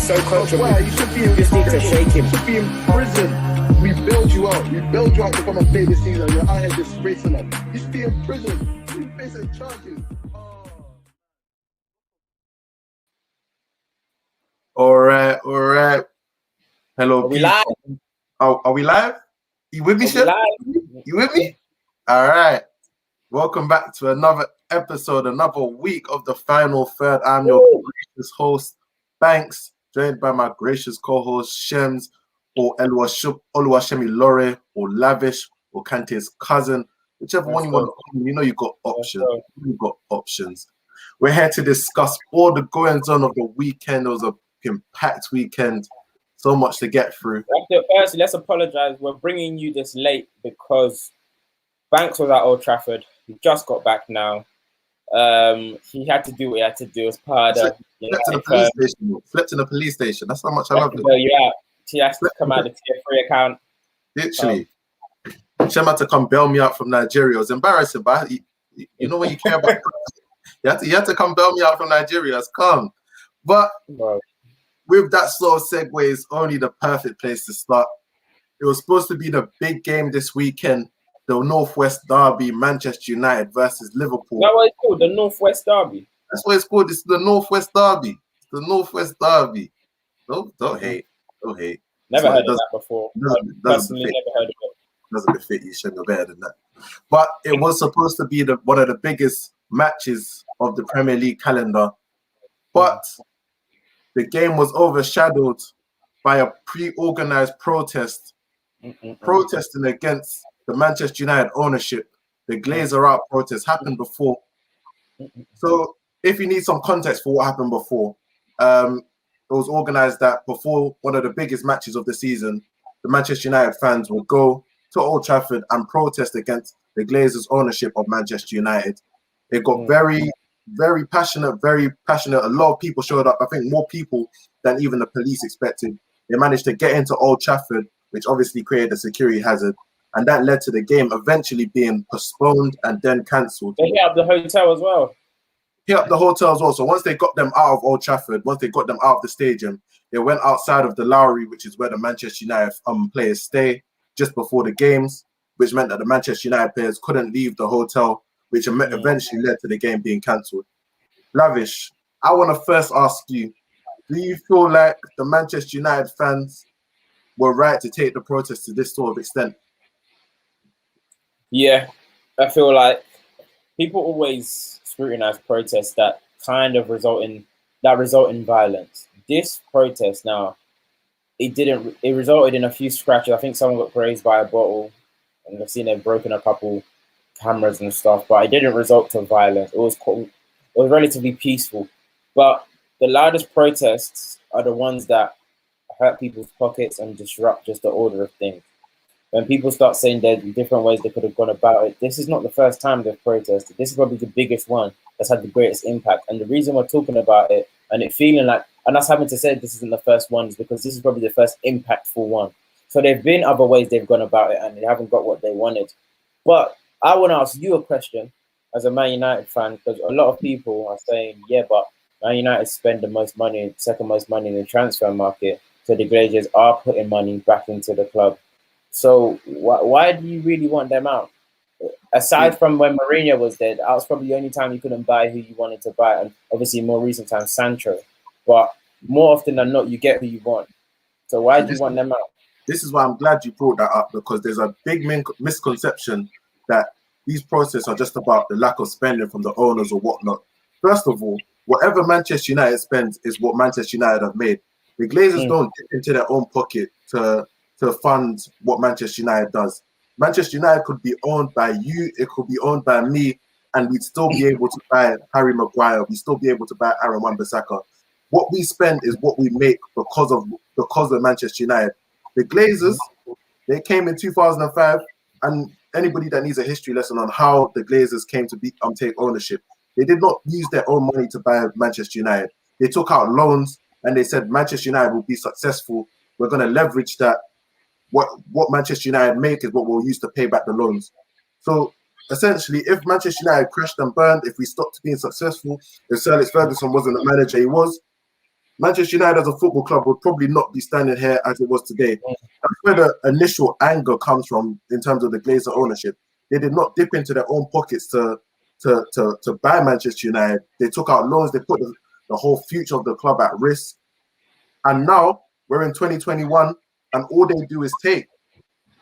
so controversial. Why? You should be in just need to shake him. You should be in prison. We built you out. We built you out to come and play this season. You're out here disgracing us. You should be in prison. You facing charges. All right. Hello, Are we people. live? Are we live? You with me, Shep? You with me? All right. Welcome back to another episode, another week of the final third. I'm your gracious host, Banks, joined by my gracious co-host, Shems, or Oluwashemi Lore, or Lavish, or Kante's cousin, whichever one you want to call me. You know you got options. You've got options. We're here to discuss all the goings-on of the weekend. It was a packed weekend. So much to get through. Firstly, let's apologize. We're bringing you this late because Banks was at Old Trafford. He just got back now. He had to do what he had to do as part of Slept in the police station. That's how much I love it. Yeah, he has to come out of the tier 3 account. Literally. Shem had to come bail me out from Nigeria. It was embarrassing, but you know when you care about you had to come bail me out from Nigeria. It's calm. But with that sort of segue, it's only the perfect place to start. It was supposed to be the big game this weekend, the Northwest Derby, Manchester United versus Liverpool. That's what it's called, the Northwest Derby. That's what it's called. It's the Northwest Derby. It's the Northwest Derby. Don't hate. Don't hate. Never heard of that before. Doesn't never heard of it. Doesn't befit you. Should know better than that. But it was supposed to be one of the biggest matches of the Premier League calendar. But the game was overshadowed by a pre-organized protest, protesting against the Manchester United ownership. The Glazer out protest happened before. So if you need some context for what happened before, it was organized that before one of the biggest matches of the season, the Manchester United fans would go to Old Trafford and protest against the Glazers' ownership of Manchester United. It got very passionate. A lot of people showed up. I think more people than even the police expected. They managed to get into Old Trafford, which obviously created a security hazard. And that led to the game eventually being postponed and then cancelled. They hit up the hotel as well. So once they got them out of Old Trafford, once they got them out of the stadium, they went outside of the Lowry, which is where the Manchester United players stay, just before the games, which meant that the Manchester United players couldn't leave the hotel, which eventually led to the game being cancelled. Lavish, I want to first ask you, do you feel like the Manchester United fans were right to take the protest to this sort of extent? Yeah, I feel like people always scrutinize protests that kind of result in violence. This protest now, it resulted in a few scratches. I think someone got grazed by a bottle, and I've seen they've broken a couple cameras and stuff, but it didn't result to violence. It was relatively peaceful. But the loudest protests are the ones that hurt people's pockets and disrupt just the order of things. When people start saying there are different ways they could have gone about it, this is not the first time they've protested. This is probably the biggest one that's had the greatest impact. And the reason we're talking about it and it feeling like, and us having to say this isn't the first one, is because this is probably the first impactful one. So there've been other ways they've gone about it and they haven't got what they wanted. But I want to ask you a question as a Man United fan, because a lot of people are saying, yeah, but Man United spend the most money, second most money in the transfer market. So the Glazers are putting money back into the club. So why do you really want them out? Aside from when Mourinho was there, that was probably the only time you couldn't buy who you wanted to buy. And obviously more recent times, Sancho. But more often than not, you get who you want. So why do you want them out? This is why I'm glad you brought that up, because there's a big misconception that these protests are just about the lack of spending from the owners or whatnot. First of all, whatever Manchester United spends is what Manchester United have made. The Glazers don't dip into their own pocket to fund what Manchester United does. Manchester United could be owned by you, it could be owned by me, and we'd still be able to buy Harry Maguire, we'd still be able to buy Aaron Wan-Bissaka. What we spend is what we make because of Manchester United. The Glazers, they came in 2005, and anybody that needs a history lesson on how the Glazers came to take ownership, they did not use their own money to buy Manchester United. They took out loans and they said Manchester United will be successful. We're going to leverage that. What Manchester United make is what we'll use to pay back the loans. So essentially, if Manchester United crashed and burned, if we stopped being successful, if Sir Alex Ferguson wasn't the manager he was, Manchester United as a football club would probably not be standing here as it was today. That's where the initial anger comes from in terms of the Glazer ownership. They did not dip into their own pockets to buy Manchester United. They took out loans. They put the whole future of the club at risk. And now we're in 2021, and all they do is take.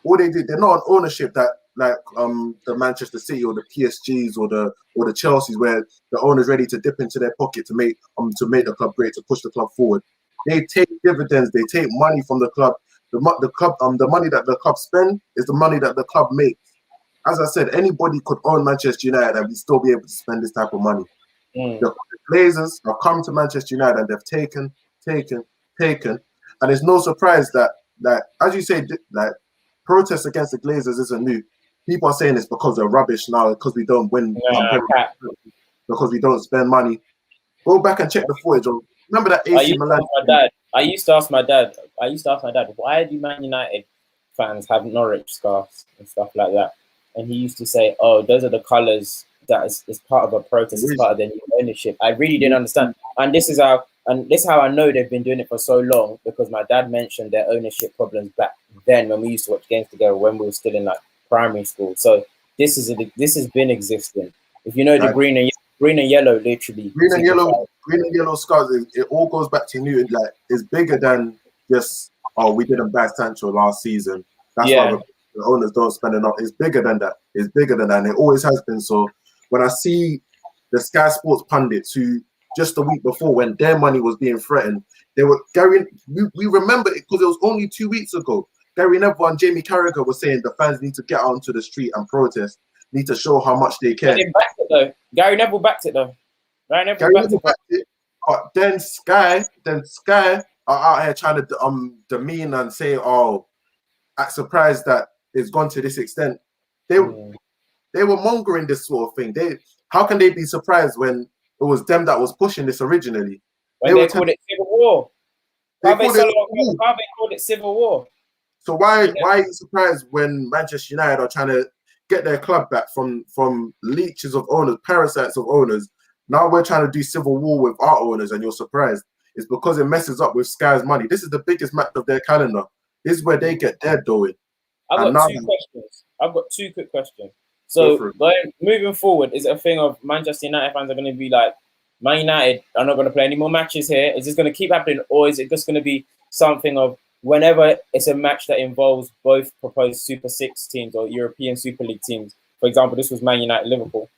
All they do, they're not an ownership that like the Manchester City or the PSGs or the Chelseas, where the owner's ready to dip into their pocket to make the club great, to push the club forward. They take dividends, they take money from the club. The money that the club spend is the money that the club makes. As I said, anybody could own Manchester United and we still be able to spend this type of money. The Glazers have come to Manchester United and they've taken, and it's no surprise that, like as you say, like protests against the Glazers isn't new. People are saying it's because they're rubbish now, because we don't win, because we don't spend money. Go back and check the footage. Remember that AC Milan? I used to ask my dad, why do Man United fans have Norwich scarves and stuff like that? And he used to say, oh, those are the colours that is part of a protest, it's part of their new ownership. I really didn't understand. And this is how I know they've been doing it for so long, because my dad mentioned their ownership problems back then when we used to watch games together when we were still in like primary school. So this has been existing. If you know the green and yellow, literally. Green and yellow scars, it all goes back to Newton. Like, it's bigger than just, oh, we didn't buy Sancho last season. That's why the owners don't spend enough. It's bigger than that. It's bigger than that. And it always has been. So when I see the Sky Sports pundits who just the week before, when their money was being threatened, they were we remember it because it was only 2 weeks ago. Gary Neville and Jamie Carragher were saying the fans need to get out onto the street and protest, need to show how much they care. Gary Neville backed it though. Gary Neville backed it. But then Sky are out here trying to demean and say, oh, I'm surprised that it's gone to this extent. They were mongering this sort of thing. How can they be surprised when it was them that was pushing this originally? When they called it civil war. How they called it civil war? So why are you surprised when Manchester United are trying to get their club back from leeches of owners, parasites of owners? Now we're trying to do civil war with our owners, and you're surprised. It's because it messes up with Sky's money. This is the biggest match of their calendar. This is where they get their dough in. I've got two quick questions. So moving forward, is it a thing of Manchester United fans are going to be like, Man United are not going to play any more matches here? Is this going to keep happening, or is it just going to be something of whenever it's a match that involves both proposed Super 6 teams or European Super League teams? For example, this was Man United Liverpool.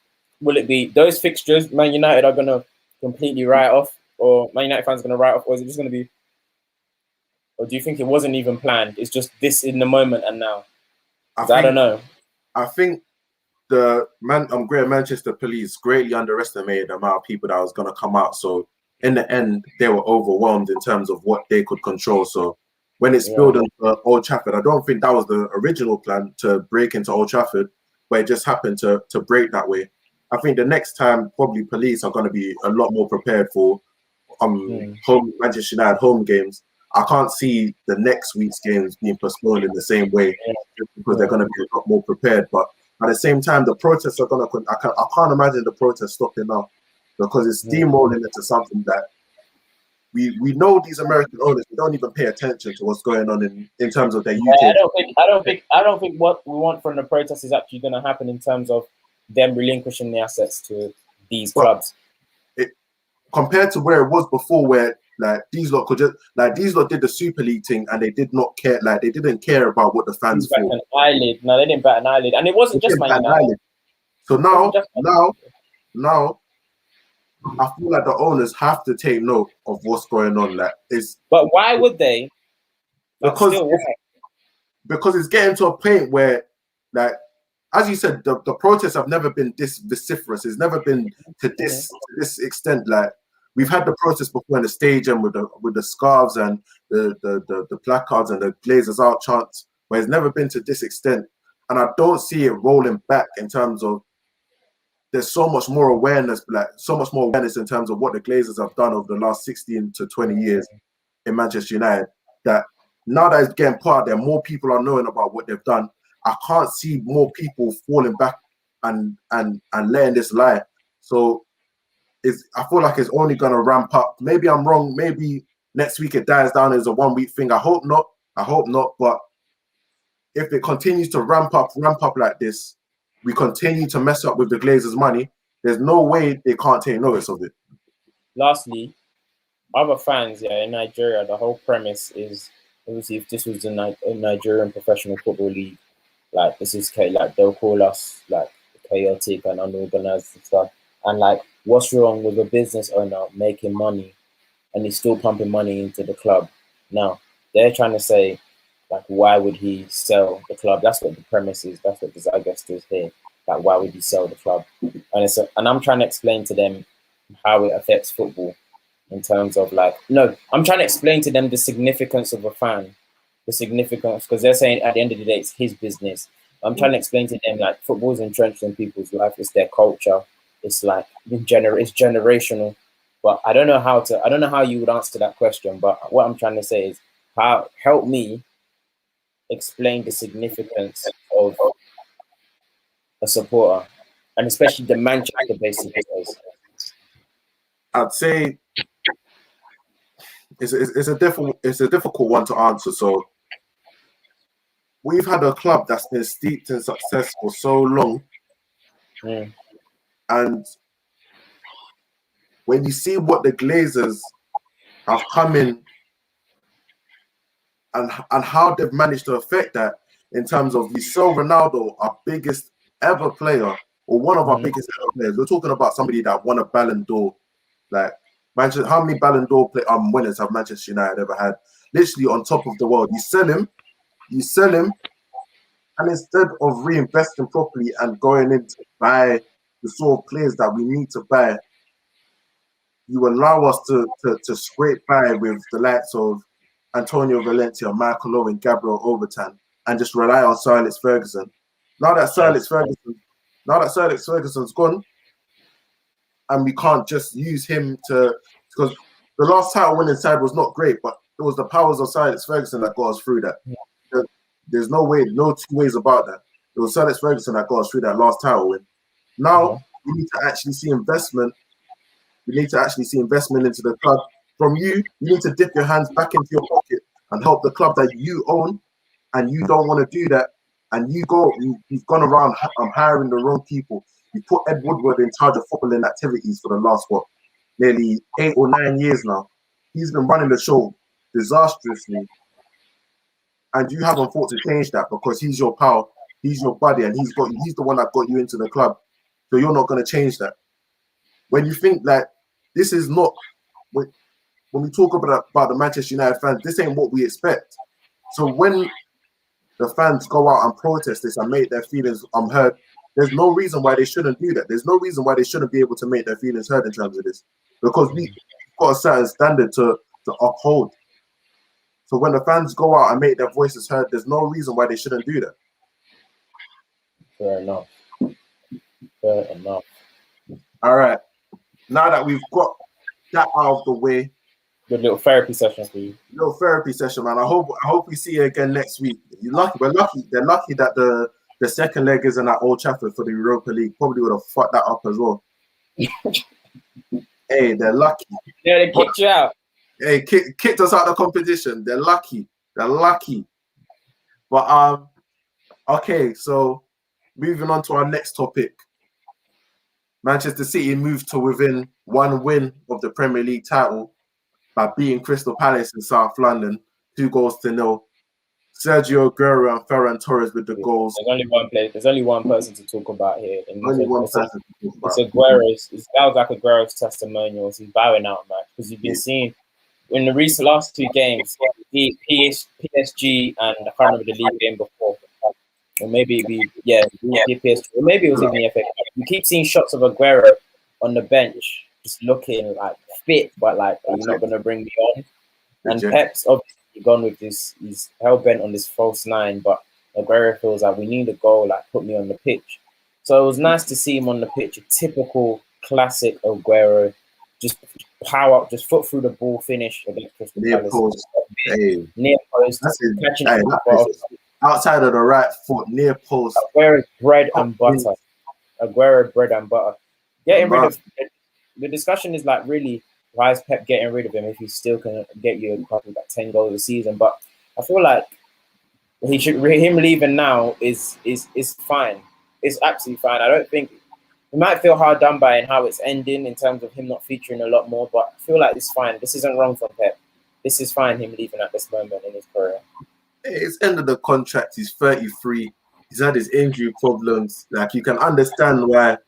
Will it be those fixtures Man United are going to completely write off, or Man United fans are going to write off, or is it just going to be, or do you think it wasn't even planned? It's just this in the moment and now? I don't know. I think the Greater Manchester Police greatly underestimated the amount of people that was going to come out. So in the end, they were overwhelmed in terms of what they could control. So when it spilled into Old Trafford, I don't think that was the original plan to break into Old Trafford, but it just happened to break that way. I think the next time, probably police are going to be a lot more prepared for home Manchester United home games. I can't see the next week's games being postponed in the same way, just because they're going to be a lot more prepared. But at the same time, the protests are going to. I can't imagine the protests stopping now, because it's steamrolling into something that we know these American owners. We don't even pay attention to what's going on in terms of their UK. I don't think what we want from the protests is actually going to happen in terms of them relinquishing the assets to these clubs. Compared to where it was before, where like these lot did the Super League thing and they did not care. Like they didn't care about what the fans thought. An eyelid. No, they didn't bat an eyelid, and it wasn't just Man United. So now, I feel like the owners have to take note of what's going on. But why would they? Because it's getting to a point where, like, as you said, the protests have never been this vociferous. It's never been to this extent. Like, we've had the protests before in the stadium with the scarves and the placards and the Glazers out chants, but it's never been to this extent. And I don't see it rolling back in terms of there's so much more awareness, in terms of what the Glazers have done over the last 16 to 20 years in Manchester United, that now that it's getting put out there, more people are knowing about what they've done. I can't see more people falling back and letting this lie. So I feel like it's only going to ramp up. Maybe I'm wrong. Maybe next week it dies down as a 1 week thing. I hope not. But if it continues to ramp up like this, we continue to mess up with the Glazers' money. There's no way they can't take notice of it. Lastly, other fans, in Nigeria, the whole premise is obviously if this was a Nigerian professional football league, like this is like they'll call us like chaotic and unorganized and stuff. And like, what's wrong with a business owner making money and he's still pumping money into the club? Now they're trying to say, like, why would he sell the club? That's what the premise is. That's what the zeitgeist is here. Like, why would he sell the club? And I'm trying to explain to them how it affects football in terms of like, no, I'm trying to explain to them the significance of a fan, the significance, because they're saying at the end of the day, it's his business. I'm trying to explain to them like football's entrenched in people's life. It's their culture. It's like it's generational. But I don't know how you would answer that question. But what I'm trying to say is help me explain the significance of a supporter, and especially the Manchester-based supporters. I'd say it's a difficult one to answer. So we've had a club that's been steeped in success for so long, and when you see what the Glazers have come in and how they've managed to affect that in terms of we sell Ronaldo, our biggest ever player, or one of our biggest ever players. We're talking about somebody that won a Ballon d'Or. Like, Manchester, how many Ballon d'Or winners have Manchester United ever had? Literally on top of the world. You sell him, and instead of reinvesting properly and going in to buy the sort of players that we need to buy, you allow us to scrape by with the likes of Antonio Valencia, Michael Owen, Gabriel Overton, and just rely on Sir Alex Ferguson. Now that Sir Alex Ferguson's gone, and we can't just use him because the last title winning side was not great, but it was the powers of Sir Alex Ferguson that got us through that. There's no two ways about that. It was Sir Alex Ferguson that got us through that last title win. Now we need to actually see investment. We need to actually see investment into the club. From you need to dip your hands back into your pocket and help the club that you own, and you don't want to do that. And you've gone around hiring the wrong people. You put Ed Woodward in charge of footballing activities for the last, nearly 8 or 9 years now. He's been running the show disastrously. And you haven't thought to change that because he's your pal, he's your buddy, and he's the one that got you into the club. So you're not going to change that. When you think that this is not, when we talk about the Manchester United fans, this ain't what we expect. So when the fans go out and protest this and make their feelings heard, there's no reason why they shouldn't do that. There's no reason why they shouldn't be able to make their feelings heard in terms of this, because we've got a certain standard to uphold. So when the fans go out and make their voices heard, there's no reason why they shouldn't do that. Fair enough. All right. Now that we've got that out of the way, good little therapy session for you. Little therapy session, man. I hope we see you again next week. You're lucky. We're lucky. They're lucky that the second leg isn't at Old Trafford for the Europa League. Probably would have fucked that up as well. Hey, they're lucky. Yeah, they kicked you out. Hey, kicked us out of the competition. They're lucky. But okay. So moving on to our next topic. Manchester City moved to within one win of the Premier League title by beating Crystal Palace in South London, 2-0. Sergio Aguero and Ferran Torres with the goals. There's only one player. There's only one person to talk about here. Only one person to talk about. It's Aguero's. That was like Aguero's testimonials. He's bowing out, man, because you've been seeing in the last 2 games, PSG and I can't remember the league game before. Or maybe PSG. Or maybe it was even the FA. You keep seeing shots of Aguero on the bench, just looking like fit, but like, are you not going to bring me on? And Pep's obviously gone with this. He's hell bent on this false 9, but Aguero feels like we need a goal. Like, put me on the pitch. So it was nice to see him on the pitch. A typical classic Aguero, just power up, just foot through the ball, finish against Crystal Palace. Near post, catching the ball. Outside of the right foot, near post. Aguero's bread and butter. Getting rid of the discussion is like really why is Pep getting rid of him if he still can get you probably about 10 goals a season? But I feel like him leaving now is fine. It's absolutely fine. I don't think we might feel hard done by in how it's ending in terms of him not featuring a lot more, but I feel like it's fine. This isn't wrong for Pep. This is fine, him leaving at this moment in his career. It's end of the contract. He's 33. He's had his injury problems. Like, you can understand why,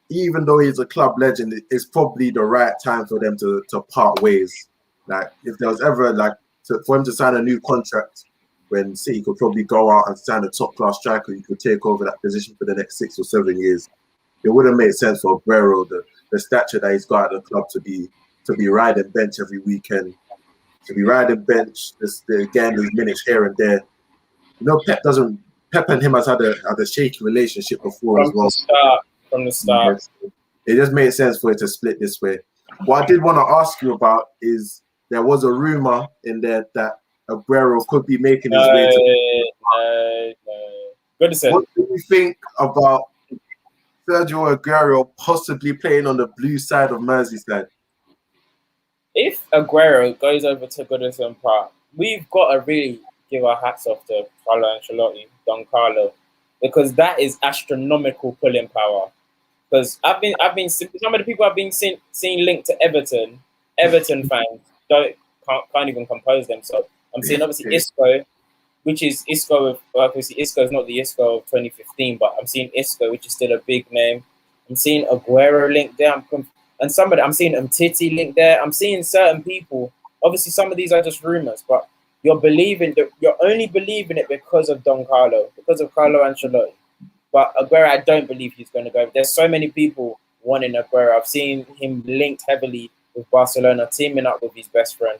even though he's a club legend, it's probably the right time for them to part ways. Like, if there was ever for him to sign a new contract, when City could probably go out and sign a top-class striker who could take over that position for the next 6 or 7 years, it wouldn't make sense for Aguero, the stature that he's got at the club, to be riding bench every weekend, to be riding bench, getting these minutes here and there. You know, Pep and him has had a shaky relationship before as well. From the start. It just made sense for it to split this way. What I did want to ask you about is there was a rumor in there that Aguero could be making his way to. Goodison. What do you think about Sergio Aguero possibly playing on the blue side of Merseyside? If Aguero goes over to Goodison Park, we've got to really give our hats off to Carlo Ancelotti, Don Carlo, because that is astronomical pulling power. Because I've been some of the people I've been seeing linked to Everton fans can't even compose themselves. I'm seeing obviously Isco, which is Isco. Obviously, Isco is not the Isco of 2015, but I'm seeing Isco, which is still a big name. I'm seeing Aguero linked there, I'm seeing Umtiti linked there. I'm seeing certain people. Obviously, some of these are just rumors, but you're only believing it because of Don Carlo, because of Carlo Ancelotti. But Aguero, I don't believe he's going to go. There's so many people wanting Aguero. I've seen him linked heavily with Barcelona, teaming up with his best friend,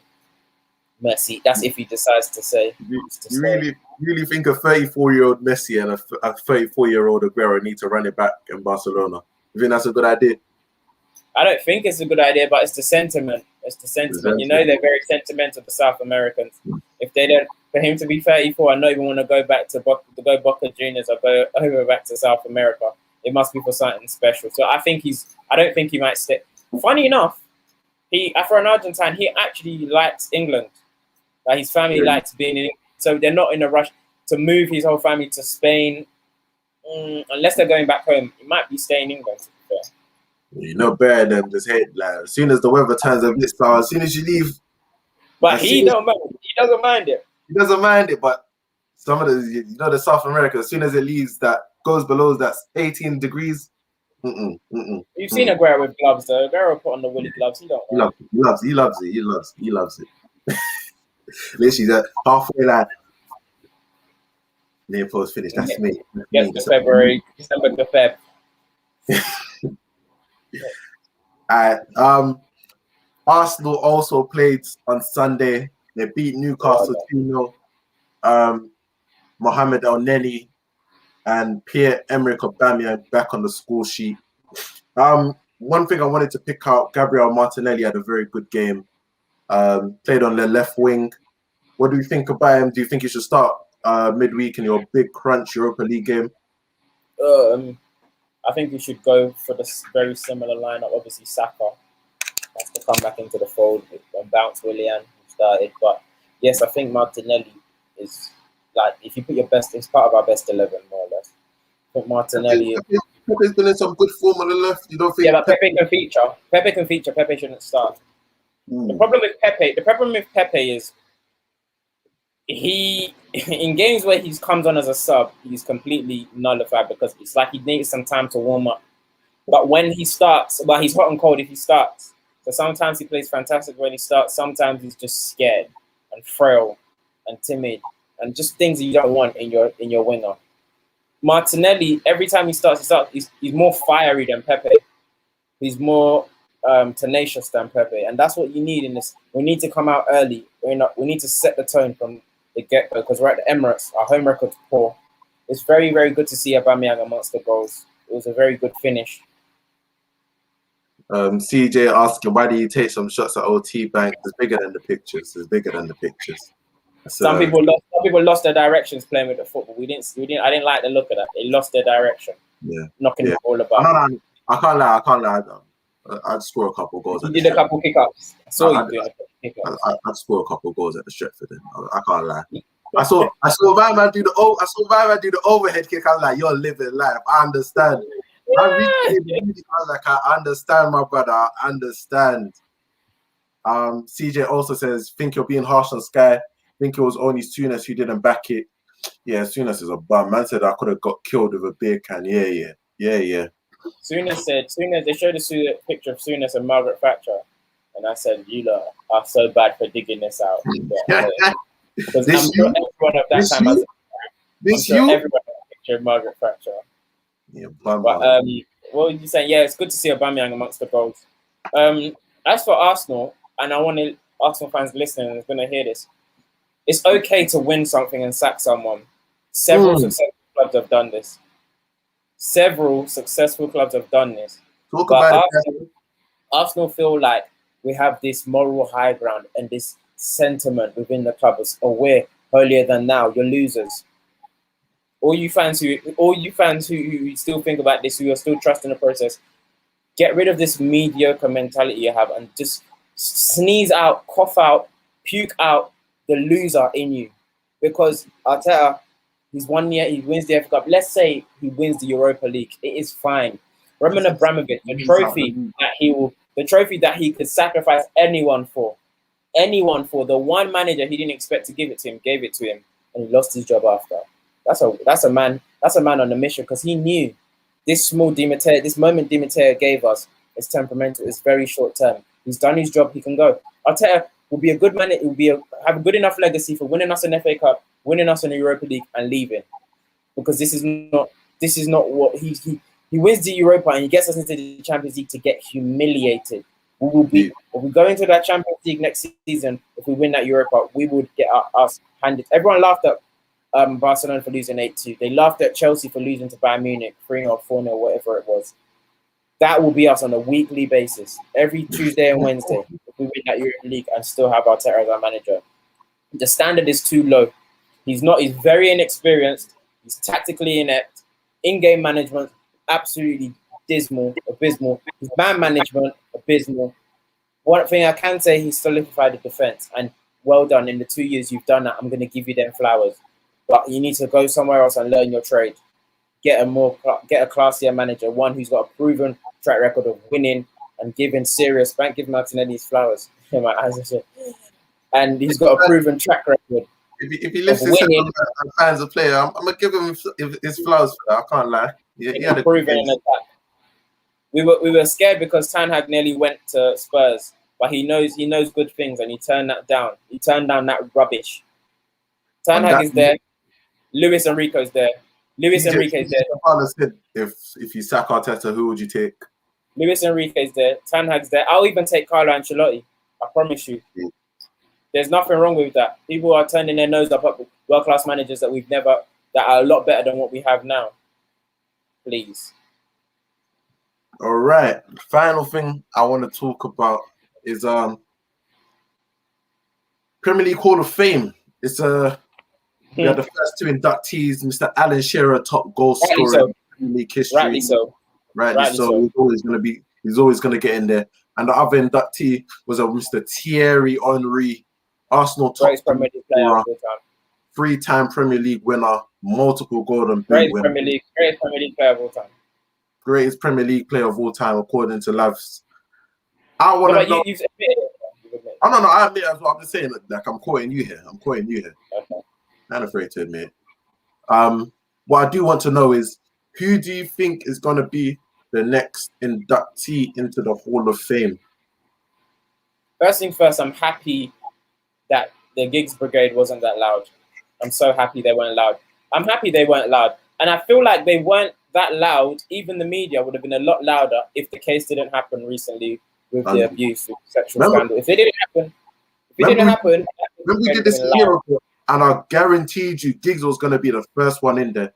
Messi. That's if he decides to say. You really think a 34-year-old Messi and a 34-year-old Aguero need to run it back in Barcelona? You think that's a good idea? I don't think it's a good idea, but it's the sentiment. You know, they're very sentimental, the South Americans. If they don't, for him to be 34 and not even want to go back to Boca Juniors or go over back to South America, it must be for something special. So I don't think he might stay. Funny enough, for an Argentine, he actually likes England. Like, his family likes being in England. So they're not in a rush to move his whole family to Spain. Unless they're going back home, he might be staying in England, to be fair. You know better than just hate. Like, as soon as the weather turns a bit sour, as soon as you leave. But he doesn't mind it. He doesn't mind it, but some of the South America, as soon as it leaves that goes below that 18 degrees. You've seen Aguero with gloves though. Aguero put on the woolly gloves. He loves it. Literally, the halfway line. Near post finish. That's me. Yes, February, December to Feb. Arsenal also played on Sunday. They beat Newcastle 2-0. Mohamed El-Neni and Pierre-Emerick Aubameyang back on the score sheet. One thing I wanted to pick out, Gabriel Martinelli had a very good game. Played on the left wing. What do you think about him? Do you think he should start midweek in your big crunch Europa League game? I think we should go for the very similar lineup. Obviously, Saka has to come back into the fold and bounce Willian, who started. But yes, I think Martinelli is, like, if you put your best, it's part of our best 11, more or less. I think Martinelli. Pepe's been in some good form on the left. You don't think? Yeah, but Pepe can feature. Pepe shouldn't start. The problem with Pepe is he, in games where he comes on as a sub, he's completely nullified because it's like he needs some time to warm up. But when he starts, well, he's hot and cold if he starts. So sometimes he plays fantastic when he starts. Sometimes he's just scared and frail and timid and just things that you don't want in your winger. Martinelli, every time he starts, he's more fiery than Pepe. He's more tenacious than Pepe, and that's what you need in this. We need to come out early. We need to set the tone from the get-go because we're at the Emirates. Our home record's poor. It's very, very good to see Aubameyang amongst the goals. It was a very good finish. CJ asking, why do you take some shots at OT Bank? It's bigger than the pictures. Some people lost their directions playing with the football. I didn't like the look of that. They lost their direction. Yeah. Knocking the ball about. I can't lie. I'd score a couple goals. You At the did a couple kick-ups. I saw I- you doing a couple kick-ups. I'd score a couple goals at the Stretford. I can't lie. I saw my man do the overhead kick. I was like, you're living life. I understand. I was like, I understand, my brother. I understand. CJ also says, think you're being harsh on Sky. Think it was only Souness who didn't back it. Yeah, Souness is a bum. Man said I could have got killed with a beer can. Yeah. Souness they showed a picture of Souness and Margaret Thatcher. And I said, you lot are so bad for digging this out. Because I'm sure everyone of that time has everyone has a picture of Margaret Thatcher. Yeah, but what were you saying? Yeah, it's good to see Aubameyang amongst the goals. As for Arsenal, and I want Arsenal fans listening is going to hear this, it's okay to win something and sack someone. Several successful clubs have done this. Talk about Arsenal feel like we have this moral high ground and this sentiment within the club of, oh, we're holier than thou, you're losers. All you fans who still think about this, who are still trusting the process, get rid of this mediocre mentality you have and just sneeze out, cough out, puke out the loser in you. Because Arteta, he's 1 year, he wins the FA Cup. Let's say he wins the Europa League. It is fine. Roman Abramovich, the trophy that he could sacrifice anyone for, the one manager he didn't expect to give it to him, gave it to him, and he lost his job after. That's a man on a mission, because he knew this moment Di Matteo gave us is temperamental, it's very short term. He's done his job, he can go. Arteta will be a good man, have a good enough legacy for winning us an FA Cup, winning us in the Europa League, and leaving. Because this is not what he wins the Europa and he gets us into the Champions League to get humiliated. If we go into that Champions League next season, if we win that Europa, we would get us handed. Everyone laughed at Barcelona for losing 8-2. They laughed at Chelsea for losing to Bayern Munich 3-0 or 4-0, whatever it was. That will be us on a weekly basis, every Tuesday and Wednesday, if we win that Europa League and still have Arteta as our manager. The standard is too low. He's very inexperienced. He's tactically inept. In-game management, absolutely abysmal. His man management, abysmal. One thing I can say, he's solidified the defense, and well done. In the 2 years you've done that, I'm going to give you them flowers. But you need to go somewhere else and learn your trade. Get a classier manager, one who's got a proven track record of winning and giving serious. Don't give Martinelli his flowers. And he's got a proven track record. If he lifts his head and fans a player, I'm gonna give him his flowers for that. I can't lie. He had a proven attack. We were scared because Ten Hag nearly went to Spurs, but he knows good things and he turned that down. He turned down that rubbish. Ten Hag is there. Luis Enrique's there. Enrique's there. Said, if you sack Arteta, who would you take? Luis Enrique's there. Ten Hag's there. I'll even take Carlo Ancelotti. I promise you. There's nothing wrong with that. People are turning their nose up at world-class managers that are a lot better than what we have now. Please. All right. Final thing I want to talk about is Premier League Hall of Fame. It's we had the first two inductees, Mr. Alan Shearer, top goal scorer in Premier League history. Rightly so. He's always gonna get in there. And the other inductee was Mr. Thierry Henry, Arsenal top Premier League player of all time. 3-time Premier League winner, multiple Golden Boot winner. Greatest Premier League player of all time. Greatest Premier League player of all time, according to Lavs. I want to know. You've admitted it. Oh, no, I admit it. I'm just saying, like, I'm quoting you here. Okay. I'm afraid to admit. What I do want to know is, who do you think is going to be the next inductee into the Hall of Fame? First thing first, I'm happy that the Giggs Brigade wasn't that loud. I'm so happy they weren't loud. And I feel like they weren't that loud. Even the media would have been a lot louder if the case didn't happen recently with the abuse, with sexual scandal. If it didn't happen, when we did this year ago, and I guaranteed you Giggs was going to be the first one in there.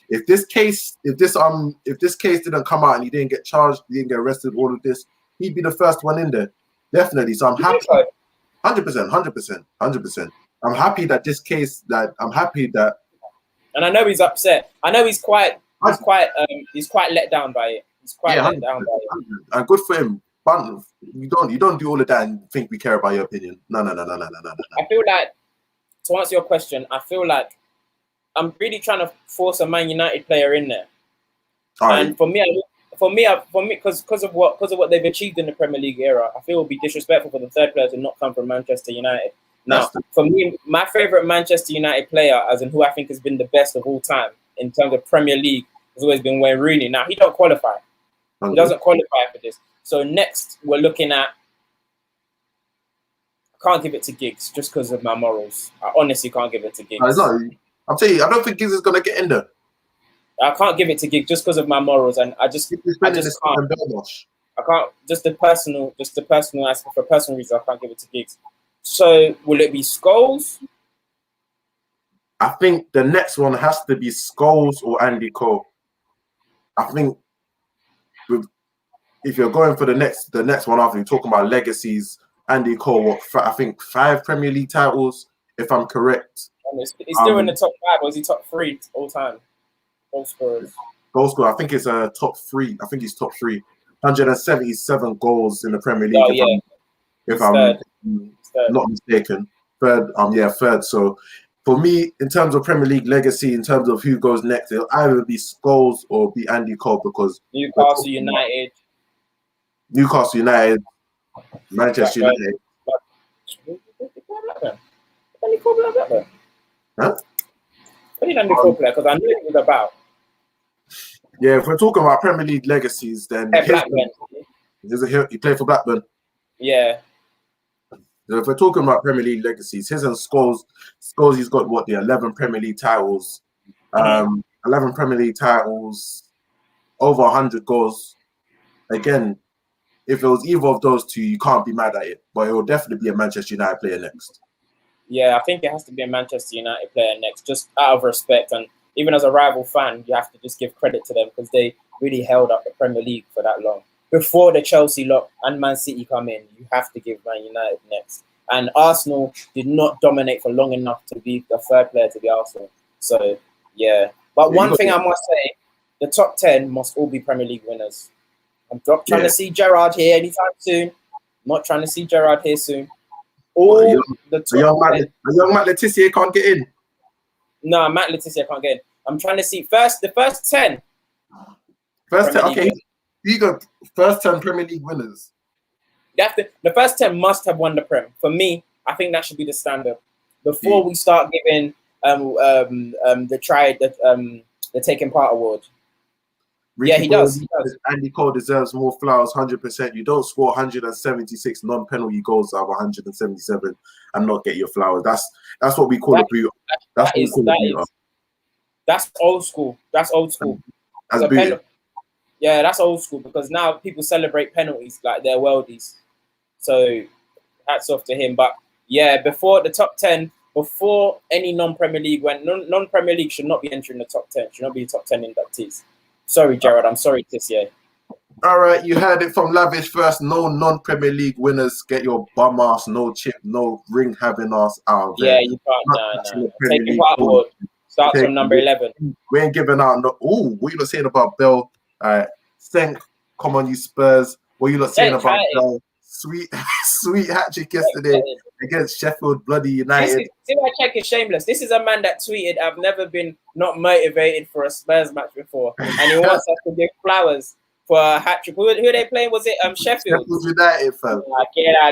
If this case didn't come out and he didn't get charged, he didn't get arrested, all of this, he'd be the first one in there. Definitely. So I'm happy. 100%. I'm happy that this case, and I know he's upset. I know he's quite he's quite let down by it. He's quite Yeah, let down by it. 100%. And good for him. But you don't do all of that and think we care about your opinion. No. I feel like, to answer your question, I feel like I'm really trying to force a Man United player in there. All right. And for me, because of what they've achieved in the Premier League era, I feel it would be disrespectful for the third player to not come from Manchester United. Now, for me, my favourite Manchester United player, as in who I think has been the best of all time in terms of Premier League, has always been Wayne Rooney. Now, he don't qualify. He doesn't qualify for this. So next, we're looking at. I can't give it to Giggs just because of my morals. I honestly can't give it to Giggs. I'm telling you, I don't think Giggs is gonna get in there. I can't give it to Giggs just because of my morals, and I just can't. I can't just the personal aspect for personal reasons. I can't give it to Giggs. So will it be Scholes? I think the next one has to be Scholes or Andy Cole. I think if you're going for the next one after you're talking about legacies, Andy Cole, I think 5 Premier League titles, if I'm correct. He's still in the top 5, or is he top 3 all time? Goal scorers. Goal scorer, I think it's top 3. I think he's top 3. 177 goals in the Premier League. Oh, yeah. If I'm not mistaken. Third. So for me, in terms of Premier League legacy, in terms of who goes next, it'll either be Scholes or be Andy Cole, because Newcastle United, Manchester United. Andy Cole Blackburn. Huh? What did Andy Cole play? Because I knew it was about. Yeah, if we're talking about Premier League legacies, then Blackburn. He played for Blackburn. Yeah. So if we're talking about Premier League legacies, his and Scholes, he's got 11 Premier League titles, 11 Premier League titles, over 100 goals. Again, if it was either of those two, you can't be mad at it. But it will definitely be a Manchester United player next. Yeah, I think it has to be a Manchester United player next, just out of respect. And even as a rival fan, you have to just give credit to them because they really held up the Premier League for that long. Before the Chelsea lot and Man City come in, you have to give Man United next. And Arsenal did not dominate for long enough to be the third player to be Arsenal. So, yeah. But one thing I must say, the top 10 must all be Premier League winners. I'm not trying to see Gerrard here anytime soon. Not trying to see Gerrard here soon. All the young Matt Letizia can't get in. No, Matt Letizia can't get in. I'm trying to see the first 10. First 10, okay. You got first 10 Premier League winners. The first 10 must have won the Prem. For me, I think that should be the standard. Before we start giving the taking part award. He does. Andy Cole deserves more flowers, 100%. You don't score 176 non-penalty goals out of 177 and not get your flowers. That's what we call a boot. That's old school. That's old school. Yeah, that's old school because now people celebrate penalties like they're worldies. So hats off to him. But yeah, before the top 10, before any non-Premier League non-Premier League should not be entering the top 10. Should not be top 10 inductees. Sorry, Gerrard. I'm sorry this year. All right, you heard it from Lavish first. No non-Premier League winners. Get your bum ass, no chip, no ring having ass out. Yeah, you can't. No. Taking part award starts on number 11. We ain't giving out. What you not saying about Bell? Stenk, come on, you Spurs. What you not saying about Bell? Sweet hat trick yesterday against Sheffield Bloody United. See why Check is shameless. This is a man that tweeted, "I've never been not motivated for a Spurs match before," and he wants us to give flowers for a hat trick. Who are they playing? Was it Sheffield? Sheffield United, fam.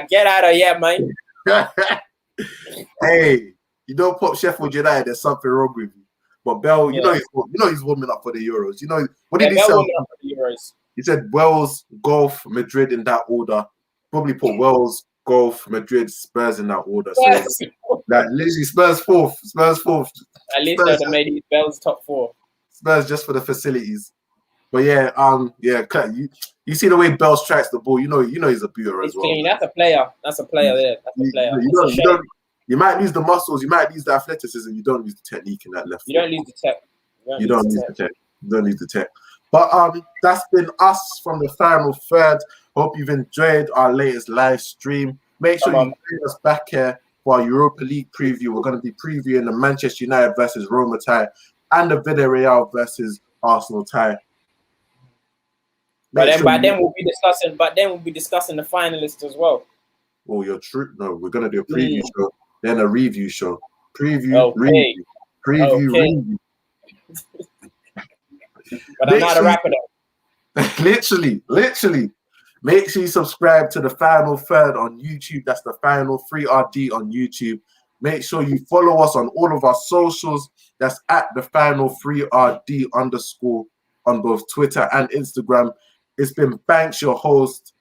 Get out of here, man. Hey, you don't pop Sheffield United. There's something wrong with you. But Bell, you know he's warming up for the Euros. You know what did he say? Warming up for the Euros. He said Wales, Golf, Madrid in that order. Probably put Wales, Golf, Madrid, Spurs in that order. So like literally Spurs fourth. At least they'd have made Bell's top 4. Spurs just for the facilities. But yeah, you see the way Bell strikes the ball. You know he's a booter as well. That's a player. That's a player there. That's a player. You might lose the muscles, you might lose the athleticism. You don't lose the technique in that left. You don't lose the tech. You don't lose the tech. But that's been us from the final third. Hope you've enjoyed our latest live stream. Make sure you bring us back here for our Europa League preview. We're going to be previewing the Manchester United versus Roma tie and the Villarreal versus Arsenal tie. But Make then, sure by you- then we'll be discussing. But then we'll be discussing the finalists as well. Oh, you're true. No, we're gonna do a preview show, then a review show. Preview, Okay. review, preview, Okay. review. But I'm not a wrap it up. literally. Make sure you subscribe to the Final Third on YouTube. That's the Final 3RD on YouTube. Make sure you follow us on all of our socials. That's at the Final 3RD _ on both Twitter and Instagram. It's been Banks, your host,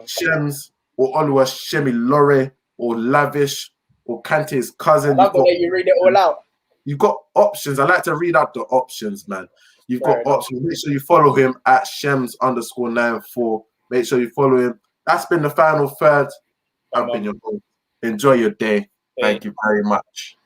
Shems, or Oluwa Shemi Lore, or Lavish, or Kante's cousin. I love the way you read it all out. You've got options. I like to read out the options, man. You've Fair got enough. options. Make sure you follow him at Shems _94. Make sure you follow him. That's been the Final Third. I've been your host. Enjoy your day. Thank you very much.